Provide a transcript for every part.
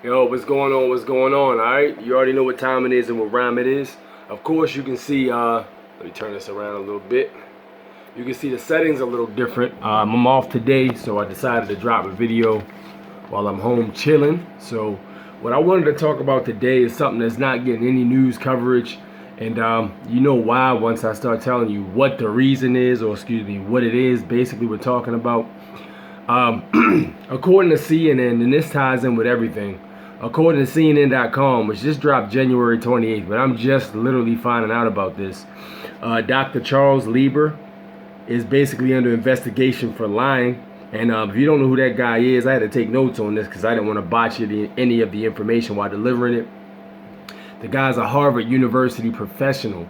Yo, what's going on? What's going on? All right, you already know what time it is and what rhyme it is. Of course, you can see. Let me turn this around a little bit. You can see the settings a little different. I'm off today, so I decided to drop a video while I'm home chilling. So, what I wanted to talk about today is something that's not getting any news coverage, and you know why once I start telling you what the reason is, or excuse me, what it is. Basically, we're talking about. According to CNN, and this ties in with everything. According to CNN.com, which just dropped January 28th, but I'm just literally finding out about this. Dr. Charles Lieber is basically under investigation for lying. And if you don't know who that guy is, I had to take notes on this because I didn't want to botch any of the information while delivering it. The guy's a Harvard University professor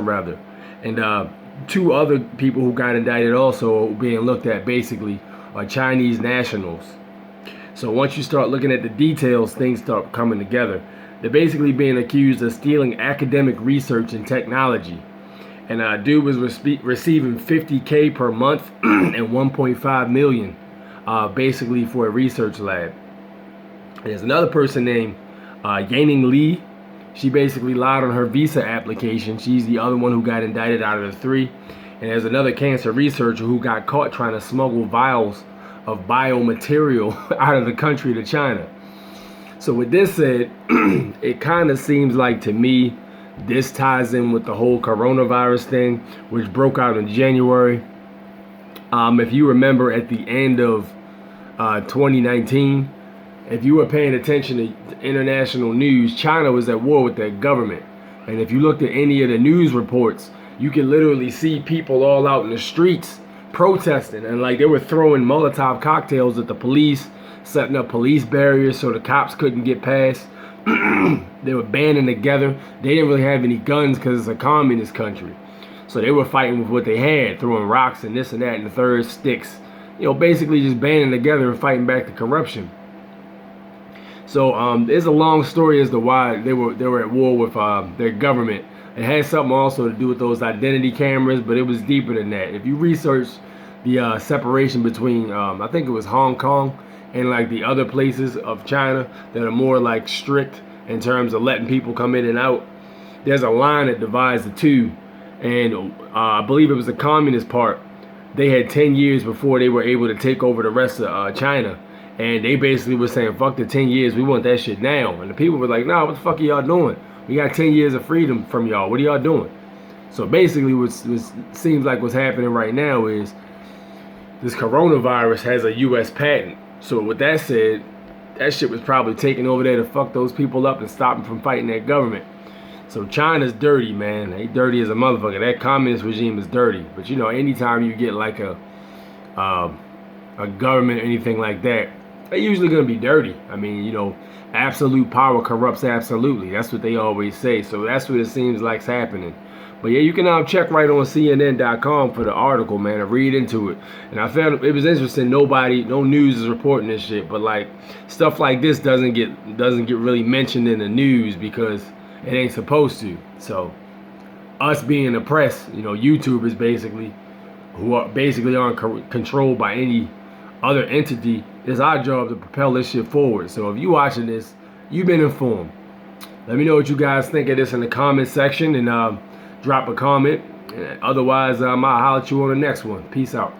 rather. And two other people who got indicted also being looked at basically are Chinese nationals. So once you start looking at the details, things start coming together. They're basically being accused of stealing academic research and technology. And dude was receiving $50K per month and $1.5 million basically for a research lab. And there's another person named Yaning Li. She basically lied on her visa application. She's the other one who got indicted out of the three. And there's another cancer researcher who got caught trying to smuggle vials of biomaterial out of the country to China. So with this said, it kind of seems like to me, this ties in with the whole coronavirus thing, which broke out in January. If you remember at the end of 2019, if you were paying attention to international news, China was at war with their government. And if you looked at any of the news reports, you can literally see people all out in the streets protesting, and like they were throwing Molotov cocktails at the police, setting up police barriers so the cops couldn't get past. They were banding together. They didn't really have any guns because it's a communist country, so they were fighting with what they had, throwing rocks and this and that and the third, sticks, basically just banding together and fighting back the corruption. So there's a long story as to why they were at war with their government. It had something also to do with those identity cameras, but it was deeper than that. If you research the separation between, I think it was Hong Kong and like the other places of China that are more like strict in terms of letting people come in and out, there's a line that divides the two. And I believe it was the communist part. They had 10 years before they were able to take over the rest of China. And they basically were saying, fuck the 10 years, we want that shit now. And the people were like, nah, what the fuck are y'all doing? We got 10 years of freedom from y'all. What are y'all doing? So basically what seems like what's happening right now is this coronavirus has a U.S. patent. So with that said, that shit was probably taken over there to fuck those people up and stop them from fighting their government. So China's dirty, man. They dirty as a motherfucker. That communist regime is dirty. But anytime you get like a government or anything like that, they're usually going to be dirty. I mean, absolute power corrupts absolutely. That's what they always say. So that's what it seems like's happening. But yeah, you can check right on CNN.com for the article, man, and read into it. And I found it was interesting. No news is reporting this shit. But like stuff like this doesn't get really mentioned in the news because it ain't supposed to. So us being the press, YouTubers basically, who are basically aren't controlled by any other entity, it's our job to propel this shit forward. So if you watching this, you've been informed. Let me know what you guys think of this in the comment section, and drop a comment. Otherwise, I'll holler at you on the next one. Peace out.